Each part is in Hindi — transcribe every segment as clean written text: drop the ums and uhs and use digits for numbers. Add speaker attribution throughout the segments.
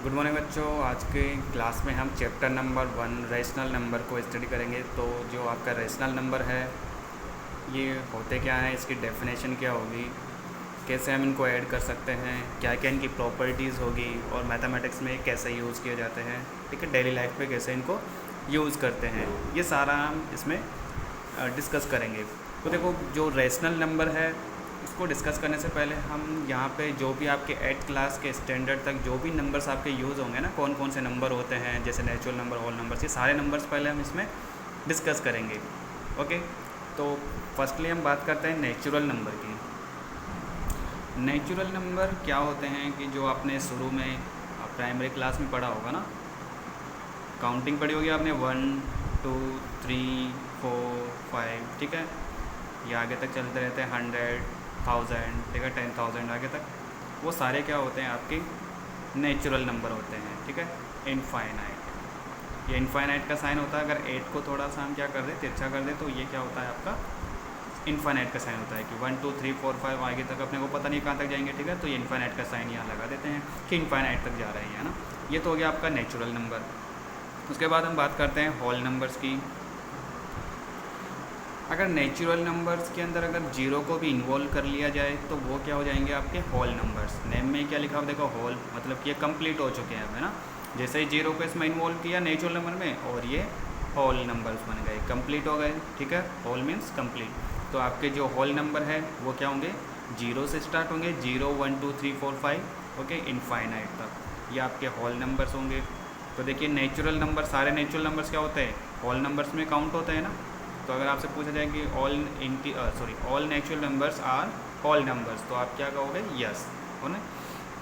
Speaker 1: गुड मॉर्निंग बच्चों। आज के क्लास में हम चैप्टर नंबर 1 रेशनल नंबर को स्टडी करेंगे। तो जो आपका रेशनल नंबर है ये होते क्या हैं, इसकी डेफिनेशन क्या होगी, कैसे हम इनको ऐड कर सकते हैं, क्या क्या इनकी प्रॉपर्टीज़ होगी और मैथमेटिक्स में कैसे यूज़ किए जाते हैं, ठीक है, डेली लाइफ में कैसे इनको यूज़ करते हैं, ये सारा हम इसमें डिस्कस करेंगे। तो देखो, जो रेशनल नंबर है उसको डिस्कस करने से पहले हम यहाँ पे जो भी आपके 8th क्लास के स्टैंडर्ड तक जो भी नंबर्स आपके यूज़ होंगे ना, कौन कौन से नंबर होते हैं, जैसे नेचुरल नंबर, होल नंबर्स, ये सारे नंबर्स पहले हम इसमें डिस्कस करेंगे। ओके, तो फर्स्टली हम बात करते हैं नेचुरल नंबर की। नेचुरल नंबर क्या होते हैं कि जो आपने शुरू में प्राइमरी क्लास में पढ़ा होगा ना, काउंटिंग पढ़ी होगी आपने 1 2 3 4 5, ठीक है, ये आगे तक चलते रहते हैं 100 1000, ठीक है, 10,000 आगे तक। वो सारे क्या होते हैं आपके नेचुरल नंबर होते हैं, ठीक है, इनफाइनाइट। ये इनफाइनाइट का साइन होता है। अगर 8 को थोड़ा सा हम क्या कर दें, तिरछा कर दें, तो ये क्या होता है आपका इनफाइनाइट का साइन होता है कि 1 2 3 4 5 आगे तक अपने को पता नहीं कहाँ तक जाएंगे, ठीक है, तो ये इनफाइनाइट का साइन यहाँ लगा देते हैं कि इनफाइनाइट तक जा रहे हैं, है ना। ये तो हो गया आपका नेचुरल नंबर। उसके बाद हम बात करते हैं होल नंबर्स की। अगर नेचुरल नंबर्स के अंदर अगर जीरो को भी इन्वॉल्व कर लिया जाए तो वो क्या हो जाएंगे आपके होल नंबर्स। नेम में क्या लिखा हुआ देखो, होल, मतलब कि ये कंप्लीट हो चुके हैं, है ना। जैसे ही जीरो को इसमें इन्वॉल्व किया नेचुरल नंबर में, और ये होल नंबर्स बन गए, कंप्लीट हो गए, ठीक है, होल मीन्स कंप्लीट। तो आपके जो होल नंबर है वो क्या होंगे, जीरो से स्टार्ट होंगे, 0 1 2 3 4 5, ओके, इनफाइनाइट तक, ये आपके होल नंबर्स होंगे। तो देखिए, नेचुरल नंबर, सारे नेचुरल नंबर्स क्या होते हैं, होल नंबर्स में काउंट होते हैं ना। तो अगर आपसे पूछा जाए कि all natural numbers are whole numbers, तो आप क्या कहोगे, यस, हो ना।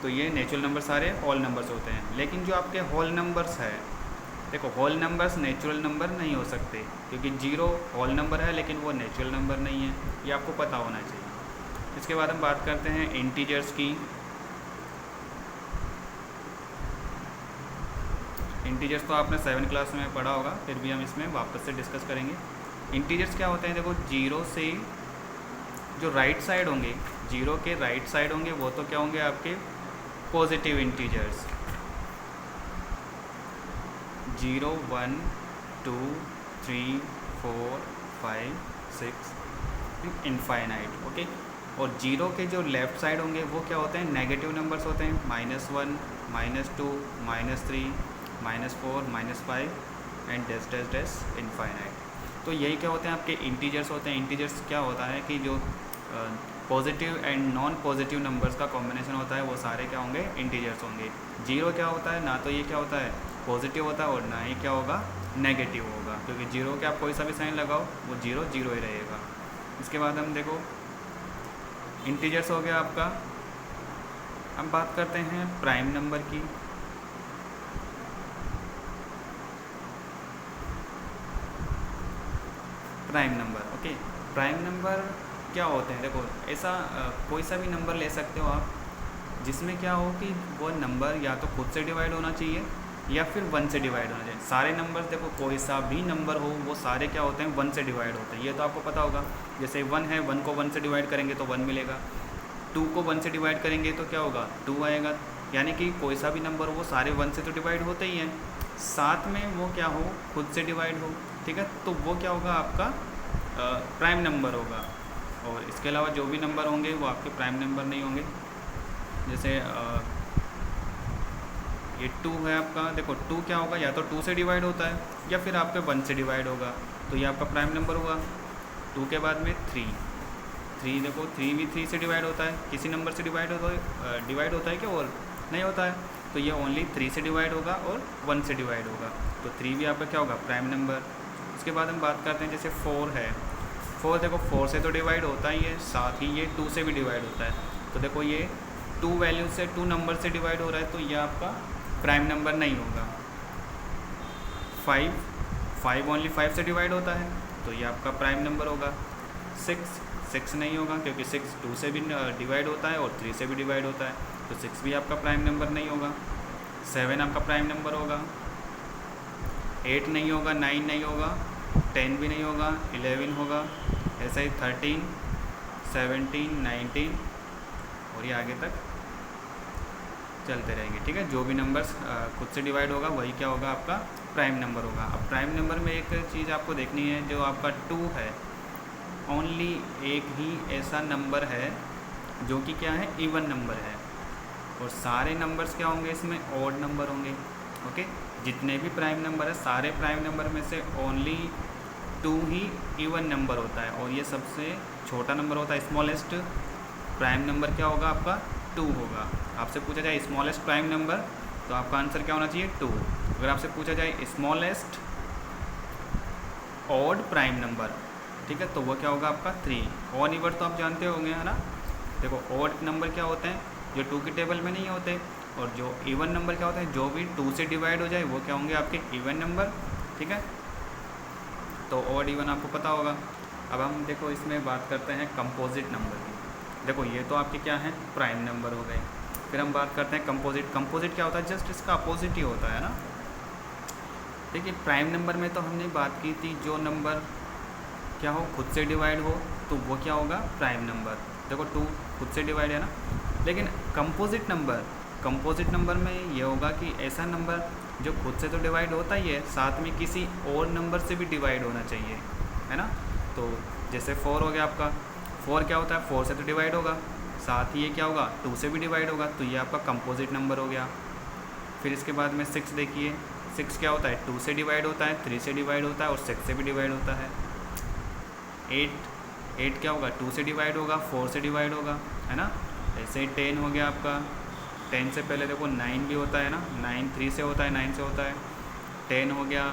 Speaker 1: तो ये नेचुरल नंबर सारे होल नंबर्स होते हैं। लेकिन जो आपके होल नंबर्स है, देखो, होल नंबर्स नेचुरल नंबर नहीं हो सकते, क्योंकि जीरो होल नंबर है लेकिन वो नेचुरल नंबर नहीं है, ये आपको पता होना चाहिए। इसके बाद हम बात करते हैं इंटीजर्स की। इंटीजर्स तो आपने 7 क्लास में पढ़ा होगा, फिर भी हम इसमें वापस से डिस्कस करेंगे। इंटीजर्स क्या होते हैं, देखो, जीरो से जो राइट साइड होंगे, जीरो के राइट साइड होंगे, वो तो क्या होंगे आपके पॉजिटिव इंटीजर्स, 0 1 2 3 4 5 6 इनफाइनाइट, ओके। और जीरो के जो लेफ़्ट साइड होंगे वो क्या होते हैं, नेगेटिव नंबर्स होते हैं, -1 -2 -3 -4 -5 and dash dash dash infinite. तो यही क्या होते हैं आपके इंटीजर्स होते हैं। इंटीजर्स क्या होता है कि जो positive and non positive numbers का कॉम्बिनेशन होता है, वो सारे क्या होंगे, इंटीजर्स होंगे। जीरो क्या होता है, ना तो ये क्या होता है पॉजिटिव होता है और ना ही क्या होगा, नेगेटिव होगा, क्योंकि जीरो के आप कोई सा भी साइन लगाओ वो जीरो जीरो ही रहेगा। इसके बाद हम देखो, इंटीजर्स हो गया आपका। अब बात करते हैं प्राइम नंबर की। Prime number, okay, prime number क्या होते हैं, देखो, ऐसा कोई सा भी नंबर ले सकते हो आप, जिसमें क्या हो कि वो नंबर या तो खुद से डिवाइड होना चाहिए या फिर 1 से डिवाइड होना चाहिए। सारे नंबर्स, देखो, कोई सा भी नंबर हो वो सारे क्या होते हैं, 1 से डिवाइड होते हैं, ये तो आपको पता होगा। जैसे 1 है, 1 को 1 से डिवाइड करेंगे तो 1 मिलेगा, 2 को 1 से डिवाइड करेंगे तो क्या होगा, 2 आएगा। यानी कि कोई सा भी नंबर हो वो सारे 1 से तो डिवाइड होते ही हैं, साथ में वो क्या हो, खुद से डिवाइड हो, ठीक है, तो वो क्या होगा आपका प्राइम नंबर होगा। और इसके अलावा जो भी नंबर होंगे वो आपके प्राइम नंबर नहीं होंगे। जैसे ये 2 है आपका, देखो 2 क्या होगा, या तो 2 से डिवाइड होता है या फिर आपके 1 से डिवाइड होगा, तो ये आपका प्राइम नंबर होगा। 2 के बाद में 3 देखो, 3 भी 3 से डिवाइड होता है, किसी नंबर से डिवाइड होता है क्या, और नहीं होता है, तो ये ओनली 3 से डिवाइड होगा और 1 से डिवाइड होगा, तो 3 भी आपका क्या होगा, प्राइम नंबर। उसके बाद हम बात करते हैं, जैसे 4 है, 4 देखो 4 से तो डिवाइड होता ही है, साथ ही ये 2 से भी डिवाइड होता है, तो देखो ये 2 वैल्यू से 2 नंबर से डिवाइड हो रहा है, तो ये आपका प्राइम नंबर नहीं होगा। 5 ओनली 5 से डिवाइड होता है, तो ये आपका प्राइम नंबर होगा। 6 नहीं होगा, क्योंकि 6 2 से भी डिवाइड होता है और 3 से भी डिवाइड होता है, तो 6 भी आपका प्राइम नंबर नहीं होगा। 7 आपका प्राइम नंबर होगा। 8 नहीं होगा, 9 नहीं होगा, 10 भी नहीं होगा, 11 होगा, ऐसा ही 13 17 19 और ये आगे तक चलते रहेंगे, ठीक है। जो भी नंबर्स खुद से डिवाइड होगा वही क्या होगा, आपका प्राइम नंबर होगा। अब प्राइम नंबर में एक चीज़ आपको देखनी है, जो आपका 2 है, ओनली एक ही ऐसा नंबर है जो कि क्या है, इवन नंबर है, और सारे नंबर्स क्या होंगे इसमें, ऑड नंबर होंगे, ओके। जितने भी प्राइम नंबर है, सारे प्राइम नंबर में से ओनली 2 ही इवन नंबर होता है, और ये सबसे छोटा नंबर होता है, स्मॉलेस्ट प्राइम नंबर क्या होगा आपका, 2 होगा। आपसे पूछा जाए स्मॉलेस्ट प्राइम नंबर, तो आपका आंसर क्या होना चाहिए, 2। अगर आपसे पूछा जाए स्मॉलेस्ट ऑड प्राइम नंबर, ठीक है, तो वो क्या होगा आपका 3। ऑड इवन तो आप जानते होंगे, है ना। देखो ऑड नंबर क्या होते हैं, जो 2 की टेबल में नहीं होते, और जो इवन नंबर क्या होते हैं, जो भी 2 से डिवाइड हो जाए वो क्या होंगे, आपके इवन नंबर, ठीक है। तो ऑड इवन आपको पता होगा। अब हम देखो इसमें बात करते हैं कंपोजिट नंबर की। देखो ये तो आपके क्या है, प्राइम नंबर हो गए। फिर हम बात करते हैं कंपोजिट। कंपोजिट क्या होता है, जस्ट इसका अपोजिट ही होता है ना। देखिए प्राइम नंबर में तो हमने बात की थी, जो नंबर क्या हो, खुद से डिवाइड हो, तो वो क्या होगा, प्राइम नंबर। देखो 2 खुद से डिवाइड है ना। लेकिन कंपोजिट नंबर में ये होगा कि ऐसा नंबर जो खुद से तो डिवाइड होता ही है, साथ में किसी और नंबर से भी डिवाइड होना चाहिए, है ना। तो जैसे 4 हो गया आपका, 4 क्या होता है, 4 से तो डिवाइड होगा, साथ ही ये क्या होगा, 2 से भी डिवाइड होगा, तो ये आपका कंपोजिट नंबर हो गया। फिर इसके बाद में 6 देखिए, 6 क्या होता है, 2 से डिवाइड होता है, 3 से डिवाइड होता है, और 6 से भी डिवाइड होता है। 8 क्या होगा, 2 से डिवाइड होगा, 4 से डिवाइड होगा, है ना। ऐसे 10 हो गया आपका, 10 से पहले देखो 9 भी होता है ना, 9 3 से होता है, 9 से होता है। 10 हो गया,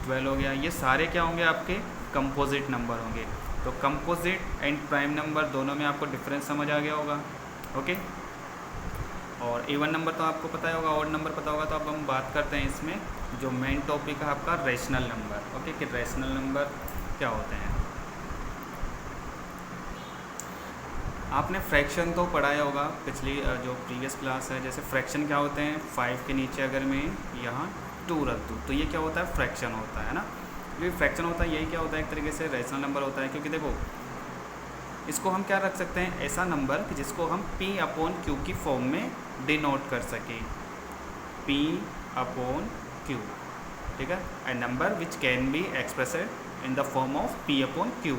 Speaker 1: 12 हो गया, ये सारे क्या होंगे, आपके कंपोजिट नंबर होंगे। तो कंपोजिट एंड प्राइम नंबर दोनों में आपको डिफरेंस समझ आ गया होगा, ओके। और इवन नंबर तो आपको पता ही होगा, ऑड नंबर पता होगा। तो अब हम बात करते हैं इसमें जो मेन टॉपिक है आपका, रेशनल नंबर, ओके, कि रेशनल नंबर क्या होते हैं। आपने फ्रैक्शन तो पढ़ाया होगा पिछली जो प्रीवियस क्लास है। जैसे फ्रैक्शन क्या होते हैं, 5 के नीचे अगर मैं यहाँ 2 रख दूँ तो ये क्या होता है, फ्रैक्शन होता है ना। जो फ्रैक्शन होता है यही क्या होता है, एक तरीके से रेशनल नंबर होता है। क्योंकि देखो इसको हम क्या रख सकते हैं, ऐसा नंबर कि जिसको हम P/Q की फॉर्म में डिनोट कर सकें, P/Q, ठीक है। A number which can be expressed in the form of P/Q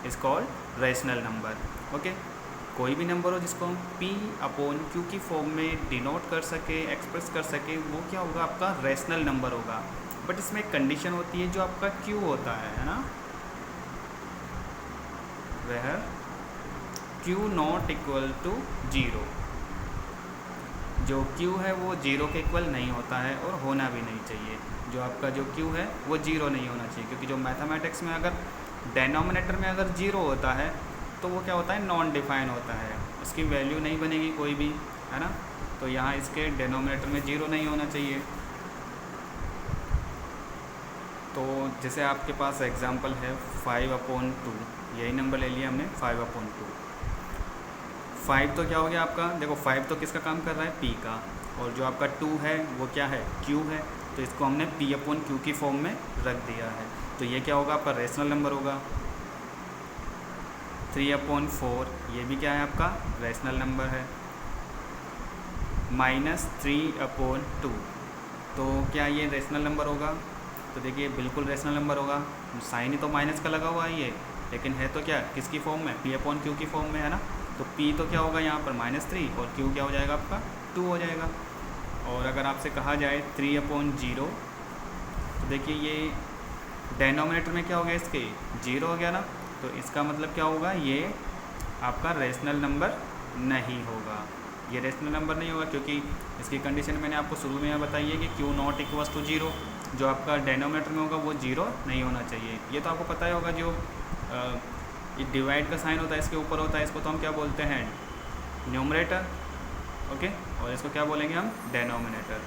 Speaker 1: is called rational number, okay. कोई भी नंबर हो जिसको हम P/Q की फॉर्म में डिनोट कर सके, एक्सप्रेस कर सके, वो क्या होगा, आपका रेशनल नंबर होगा। बट इसमें एक कंडीशन होती है, जो आपका Q होता है ना, वह Q नॉट इक्वल टू 0। जो Q है वो 0 के इक्वल नहीं होता है, और होना भी नहीं चाहिए। जो आपका जो Q है वो 0 नहीं होना चाहिए, क्योंकि जो मैथमेटिक्स में अगर डेनोमिनेटर में अगर 0 होता है तो वो क्या होता है, नॉन डिफाइन होता है, उसकी वैल्यू नहीं बनेगी कोई भी, है ना। तो यहाँ इसके डेनोमिनेटर में 0 नहीं होना चाहिए। तो जैसे आपके पास एग्जांपल है 5/2, यही नंबर ले लिया हमने, 5/2। 5 तो क्या हो गया आपका, देखो 5 तो किसका काम कर रहा है, P का, और जो आपका 2 है वो क्या है, Q है। तो इसको हमने P/Q की फॉर्म में रख दिया है। तो ये क्या होगा, आपका रेशनल नंबर होगा। 3/4 ये भी क्या है, आपका रेशनल नंबर है। -3/2 तो क्या ये रेशनल नंबर होगा, तो देखिए बिल्कुल रेशनल नंबर होगा। साइन ही तो माइनस का लगा हुआ है ये, लेकिन है तो क्या किसकी फॉर्म में, P/Q की फॉर्म में, है ना। तो P तो क्या होगा यहाँ पर -3, और Q क्या हो जाएगा आपका 2 हो जाएगा। और अगर आपसे कहा जाए 3/0, तो देखिए ये डेनोमिनेटर में क्या हो गया, इसके 0 हो गया ना। तो इसका मतलब क्या होगा, ये आपका रेशनल नंबर नहीं होगा। ये रेशनल नंबर नहीं होगा, क्योंकि इसकी कंडीशन मैंने आपको शुरू में बताई है कि Q नॉट इक्वल टू 0। जो आपका डेनोमिनेटर में होगा वो 0 नहीं होना चाहिए। ये तो आपको पता ही होगा, जो ये डिवाइड का साइन होता है इसके ऊपर होता है, इसको तो हम क्या बोलते हैं, न्यूमरेटर, ओके। और इसको क्या बोलेंगे हम, डेनोमिनेटर।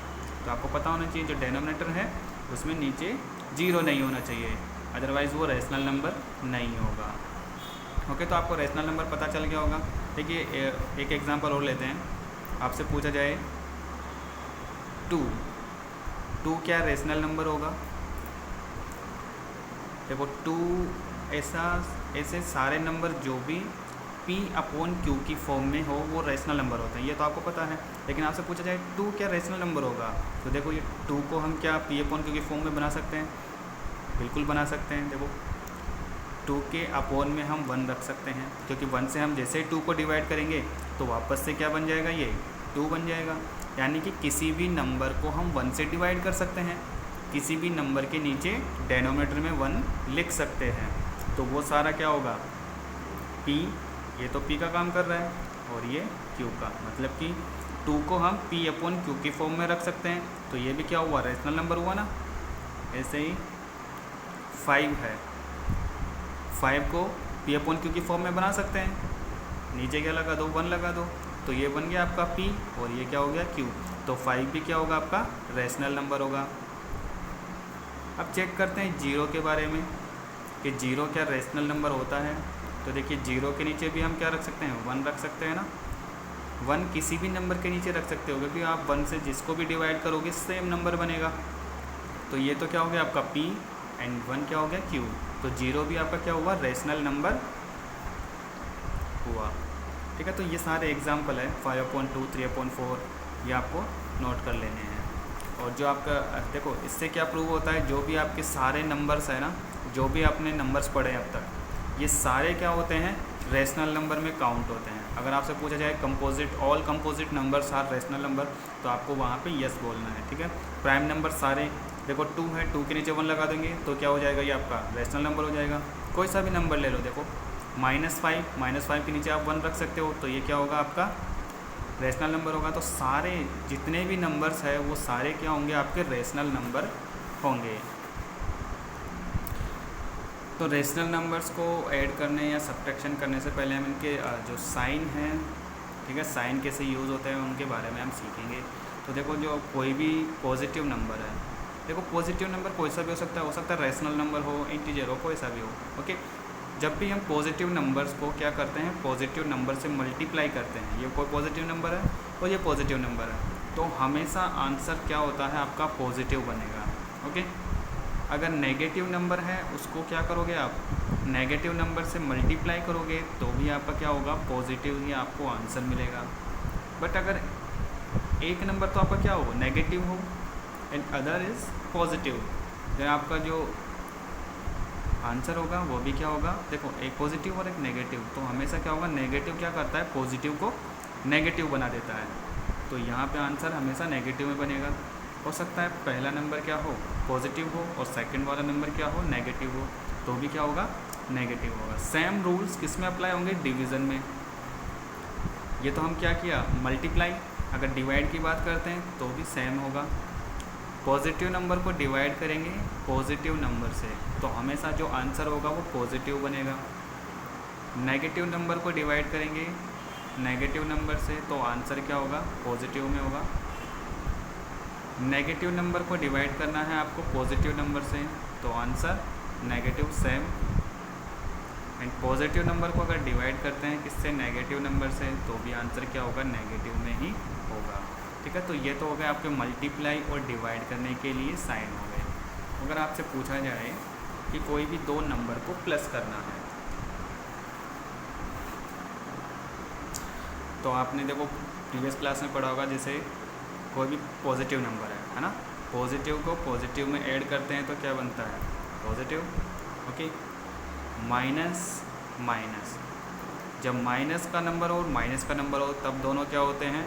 Speaker 1: तो आपको पता होना चाहिए जो डेनोमिनेटर है उसमें नीचे 0 नहीं होना चाहिए, अदरवाइज़ वो रेशनल नंबर नहीं होगा, ओके। तो आपको रेशनल नंबर पता चल गया होगा। देखिए एक एग्जांपल और लेते हैं। आपसे पूछा जाए 2 क्या रेशनल नंबर होगा। देखो 2 ऐसे सारे नंबर जो भी P/Q की फॉर्म में हो वो रेशनल नंबर होते हैं, ये तो आपको पता है। लेकिन आपसे पूछा जाए 2 क्या रेशनल नंबर होगा, तो देखो ये 2 को हम क्या P/Q की फॉर्म में बना सकते हैं, बिल्कुल बना सकते हैं। देखो 2 के अपॉन में हम 1 रख सकते हैं, क्योंकि 1 से हम जैसे ही 2 को डिवाइड करेंगे तो वापस से क्या बन जाएगा, ये 2 बन जाएगा। यानी कि किसी भी नंबर को हम 1 से डिवाइड कर सकते हैं, किसी भी नंबर के नीचे डेनोमिनेटर में 1 लिख सकते हैं। तो वो सारा क्या होगा, P, ये तो P का काम कर रहा है, और ये Q का, मतलब कि 2 को हम P/Q की फॉर्म में रख सकते हैं, तो ये भी क्या हुआ, रेशनल नंबर हुआ ना। ऐसे ही 5 है, 5 को P/Q की फॉर्म में बना सकते हैं, नीचे क्या लगा दो, 1 लगा दो, तो ये बन गया आपका P और ये क्या हो गया Q। तो 5 भी क्या होगा, आपका रेशनल नंबर होगा। अब चेक करते हैं 0 के बारे में कि 0 क्या रेशनल नंबर होता है। तो देखिए 0 के नीचे भी हम क्या रख सकते हैं, 1 रख सकते हैं ना। 1 किसी भी नंबर के नीचे रख सकते हो, क्योंकि आप 1 से जिसको भी डिवाइड करोगे सेम नंबर बनेगा। तो ये तो क्या हो गया आपका P एंड 1 क्या हो गया Q। तो 0 भी आपका क्या हुआ, रेशनल नंबर हुआ। ठीक है, तो ये सारे एग्जाम्पल है 5/2, 3/4, ये आपको नोट कर लेने हैं। और जो आपका देखो इससे क्या प्रूव होता है, जो भी आपके सारे नंबर्स है ना, जो भी आपने नंबर्स पढ़े हैं अब तक, ये सारे क्या होते हैं, रेशनल नंबर में काउंट होते हैं। अगर आपसे पूछा जाए composite, all composite numbers are rational number, तो आपको वहाँ पे यस बोलना है। ठीक है, प्राइम नंबर सारे, देखो 2 है, 2 के नीचे 1 लगा देंगे तो क्या हो जाएगा, ये आपका रेशनल नंबर हो जाएगा। कोई सा भी नंबर ले लो, देखो -5 के नीचे आप 1 रख सकते हो, तो ये क्या होगा, आपका रेशनल नंबर होगा। तो सारे जितने भी नंबर्स है वो सारे क्या होंगे, आपके रेशनल नंबर होंगे। तो रेशनल नंबर्स को ऐड करने या सब्ट्रैक्शन करने से पहले हम इनके जो साइन हैं, ठीक है, साइन कैसे यूज़ होते हैं उनके बारे में हम सीखेंगे। तो देखो जो कोई भी पॉजिटिव नंबर है, देखो पॉजिटिव नंबर कोई सा भी हो सकता है रेशनल नंबर हो, इंटीजर हो, कोई सा भी हो। ओके, जब भी हम पॉजिटिव नंबर्स को क्या करते हैं, पॉजिटिव नंबर से मल्टीप्लाई करते हैं, ये कोई पॉजिटिव नंबर है और ये पॉजिटिव नंबर है, तो हमेशा आंसर क्या होता है, आपका पॉजिटिव बनेगा। ओके, अगर नेगेटिव नंबर है उसको क्या करोगे आप, नेगेटिव नंबर से मल्टीप्लाई करोगे तो भी आपका क्या होगा, पॉजिटिव ही आपको आंसर मिलेगा। बट अगर एक नंबर तो आपका क्या हो, नेगेटिव हो एंड अदर इज़ पॉजिटिव, तो आपका जो आंसर होगा वो भी क्या होगा, देखो एक पॉजिटिव और एक नेगेटिव, तो हमेशा क्या होगा, नेगेटिव क्या करता है, पॉजिटिव को नेगेटिव बना देता है। तो यहाँ पे आंसर हमेशा नेगेटिव में बनेगा। हो सकता है पहला नंबर क्या हो, पॉजिटिव हो, और सेकंड वाला नंबर क्या हो, नेगेटिव हो, तो भी क्या होगा, नेगेटिव होगा। सेम रूल्स किस में अप्लाई होंगे, डिवीज़न में। ये तो हम क्या किया, मल्टीप्लाई। अगर डिवाइड की बात करते हैं तो भी सेम होगा। पॉजिटिव नंबर को डिवाइड करेंगे पॉजिटिव नंबर से तो हमेशा जो आंसर होगा वो पॉजिटिव बनेगा। नेगेटिव नंबर को डिवाइड करेंगे नेगेटिव नंबर से तो आंसर क्या होगा, पॉजिटिव में होगा। नेगेटिव नंबर को डिवाइड करना है आपको पॉजिटिव नंबर से तो answer negative same. And positive number को अगर डिवाइड करते हैं किससे, नेगेटिव नंबर से, तो भी आंसर क्या होगा, नेगेटिव में ही होगा। ठीक है, तो ये तो हो गए आपके मल्टीप्लाई और डिवाइड करने के लिए साइन हो गए। अगर आपसे पूछा जाए कि कोई भी दो नंबर को प्लस करना है, तो आपने देखो प्रीवियस क्लास में पढ़ा होगा, जैसे कोई भी पॉजिटिव नंबर है ना, पॉजिटिव को पॉजिटिव में ऐड करते हैं तो क्या बनता है, पॉजिटिव। ओके, माइनस माइनस, जब माइनस का नंबर हो और माइनस का नंबर हो तब दोनों क्या होते हैं,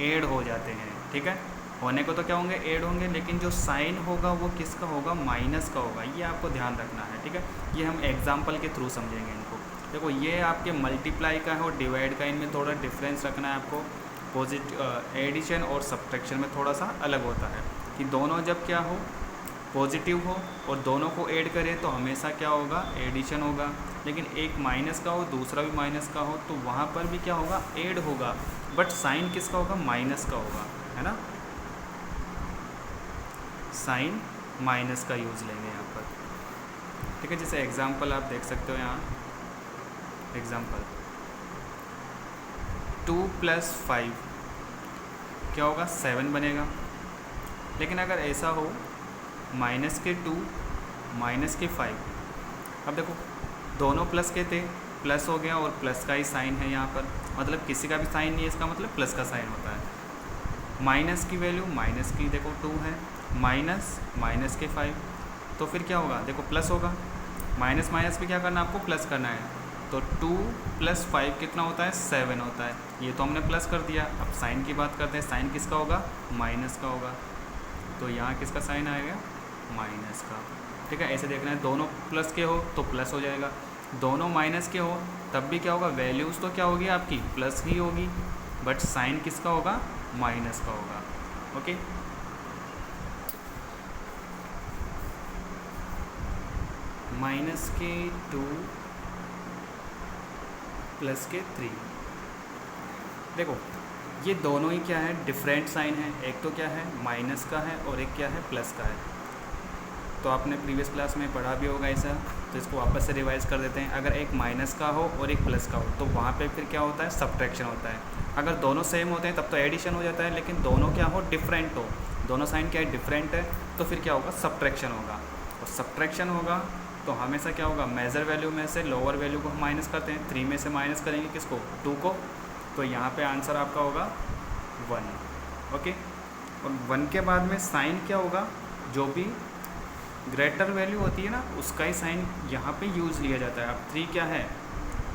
Speaker 1: ऐड हो जाते हैं। ठीक है, होने को तो क्या होंगे, ऐड होंगे, लेकिन जो साइन होगा वो किसका होगा, माइनस का होगा। ये आपको ध्यान रखना है। ठीक है, ये हम एग्जाम्पल के थ्रू समझेंगे इनको। देखो ये आपके मल्टीप्लाई का है और डिवाइड का, इनमें थोड़ा डिफरेंस रखना है आपको। पॉजिटिव एडिशन और सब्ट्रैक्शन में थोड़ा सा अलग होता है कि दोनों जब क्या हो, पॉजिटिव हो और दोनों को ऐड करें तो हमेशा क्या होगा, एडिशन होगा। लेकिन एक माइनस का हो दूसरा भी माइनस का हो तो वहाँ पर भी क्या होगा, ऐड होगा, बट साइन किसका होगा, माइनस का होगा, है ना। साइन माइनस का यूज़ लेंगे यहाँ पर। ठीक है, जैसे एग्जांपल आप देख सकते हो यहाँ, एग्जांपल 2 + 5 क्या होगा, 7 बनेगा। लेकिन अगर ऐसा हो -2 -5, अब देखो दोनों प्लस के थे प्लस हो गया और प्लस का ही साइन है यहाँ पर, मतलब किसी का भी साइन नहीं है, इसका मतलब प्लस का साइन होता है। माइनस की वैल्यू माइनस की देखो 2 है, माइनस के 5, तो फिर क्या होगा देखो प्लस होगा, माइनस माइनस भी क्या करना है आपको प्लस करना है, तो 2 + 5 कितना होता है 7 होता है, ये तो हमने प्लस कर दिया। अब साइन की बात करते हैं, साइन किसका होगा माइनस का होगा, तो यहाँ किसका साइन आएगा माइनस का, ठीक है। ऐसे देखना है, दोनों प्लस के हो तो प्लस हो जाएगा, दोनों माइनस के हो तब भी क्या होगा, वैल्यूज़ तो क्या होगी आपकी प्लस ही होगी, बट साइन किसका होगा माइनस का होगा। ओके, माइनस के 2 प्लस के 3, देखो ये दोनों ही क्या है डिफरेंट साइन है, एक तो क्या है माइनस का है और एक क्या है प्लस का है। तो आपने प्रीवियस क्लास में पढ़ा भी होगा ऐसा, तो इसको वापस से रिवाइज कर देते हैं। अगर एक माइनस का हो और एक प्लस का हो तो वहाँ पे फिर क्या होता है सब्ट्रैक्शन होता है। अगर दोनों सेम होते हैं तब तो एडिशन हो जाता है, लेकिन दोनों क्या हो डिफरेंट हो, दोनों साइन क्या है डिफरेंट है, तो फिर क्या होगा सब्ट्रैक्शन होगा। और सब्ट्रैक्शन होगा तो हमेशा क्या होगा मेजर वैल्यू में से लोअर वैल्यू को हम माइनस करते हैं, 3 में से माइनस करेंगे किसको 2 को, तो यहाँ पे आंसर आपका होगा 1। ओके, और 1 के बाद में साइन क्या होगा, जो भी ग्रेटर वैल्यू होती है ना उसका ही साइन यहाँ पे यूज़ लिया जाता है। अब 3 क्या है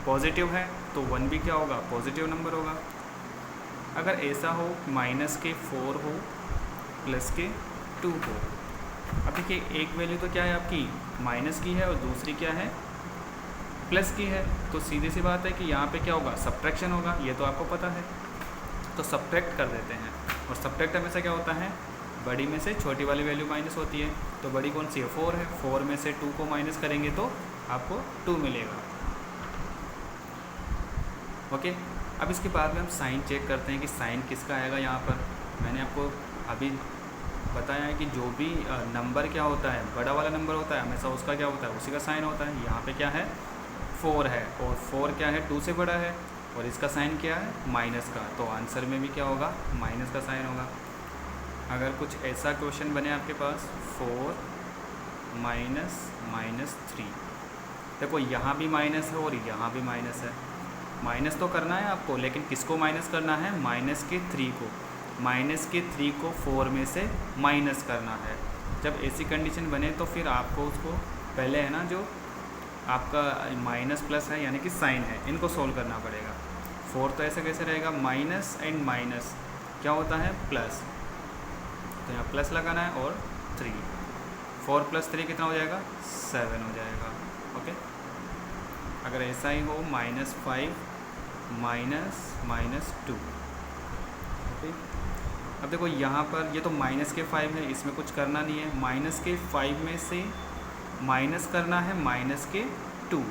Speaker 1: पॉजिटिव है तो 1 भी क्या होगा पॉजिटिव नंबर होगा। अगर ऐसा हो माइनस के 4 हो प्लस के 2 हो, अब देखिए एक वैल्यू तो क्या है आपकी माइनस की है और दूसरी क्या है प्लस की है, तो सीधी सी बात है कि यहाँ पे क्या होगा सब्ट्रैक्शन होगा, ये तो आपको पता है, तो सब्ट्रैक्ट कर देते हैं। और सब्ट्रैक्ट हमेशा क्या होता है बड़ी में से छोटी वाली वैल्यू माइनस होती है, तो बड़ी कौन सी है 4 है, 4 में से 2 को माइनस करेंगे तो आपको 2 मिलेगा। ओके, अब इसके बाद में हम साइन चेक करते हैं कि साइन किसका आएगा। यहाँ पर मैंने आपको अभी बताया है कि जो भी नंबर क्या होता है बड़ा वाला नंबर होता है हमेशा उसका क्या होता है उसी का साइन होता है। यहाँ पे क्या है 4 है और 4 क्या है 2 से बड़ा है और इसका साइन क्या है माइनस का, तो आंसर में भी क्या होगा माइनस का साइन होगा। अगर कुछ ऐसा क्वेश्चन बने आपके पास 4 माइनस 3, देखो यहाँ भी माइनस है और यहाँ भी माइनस है, माइनस तो करना है आपको, लेकिन किसको माइनस करना है माइनस के 3 को, माइनस के 3 को 4 में से माइनस करना है। जब ऐसी कंडीशन बने तो फिर आपको उसको पहले है ना जो आपका माइनस प्लस है यानी कि साइन है इनको सोल्व करना पड़ेगा। 4 तो ऐसे कैसे रहेगा माइनस एंड माइनस क्या होता है प्लस, तो यहाँ प्लस लगाना है और 3, 4 + 3 कितना हो जाएगा 7 हो जाएगा। ओके, अगर ऐसा ही हो -5 माइनस 2। ओके, अब देखो यहाँ पर ये तो माइनस के 5 है, इसमें कुछ करना नहीं है, माइनस के 5 में से माइनस करना है माइनस के 2,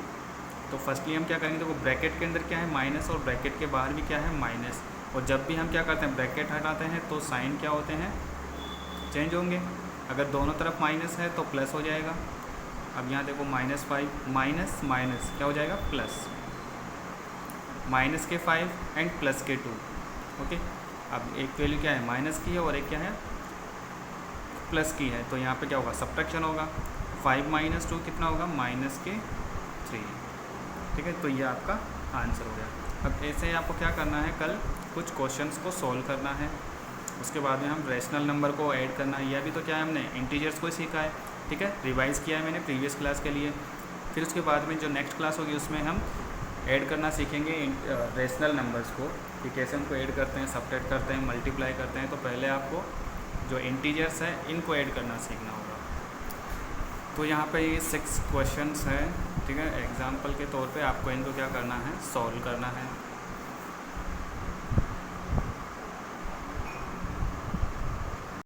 Speaker 1: तो फर्स्टली हम क्या करेंगे देखो ब्रैकेट के अंदर क्या है माइनस और ब्रैकेट के बाहर भी क्या है माइनस, और जब भी हम क्या करते हैं ब्रैकेट हटाते हैं तो साइन क्या होते हैं चेंज होंगे। अगर दोनों तरफ माइनस है तो प्लस हो जाएगा। अब यहाँ देखो -5 माइनस माइनस क्या हो जाएगा प्लस, माइनस के 5 एंड प्लस के 2। ओके, अब एक वैल्यू क्या है माइनस की है और एक क्या है प्लस की है, तो यहाँ पे क्या होगा सब्ट्रैक्शन होगा। 5 - 2 कितना होगा माइनस के 3, ठीक है, तो ये आपका आंसर हो गया। अब ऐसे ही आपको क्या करना है कल कुछ क्वेश्चंस को सॉल्व करना है, उसके बाद में हम रैशनल नंबर को ऐड करना है। यह भी तो क्या है हमने इंटीजर्स को सीखा है, ठीक है, रिवाइज़ किया है मैंने प्रीवियस क्लास के लिए। फिर उसके बाद में जो नेक्स्ट क्लास होगी उसमें हम ऐड करना सीखेंगे रैशनल नंबर्स को, कि कैसे उनको ऐड करते हैं सब्ट्रैक्ट करते हैं मल्टीप्लाई करते हैं। तो पहले आपको जो इंटीजर्स हैं इनको ऐड करना सीखना होगा। तो यहाँ पे ये 6 क्वेश्चंस हैं, ठीक है, एग्जाम्पल के तौर पे आपको इनको क्या करना है सॉल्व करना है।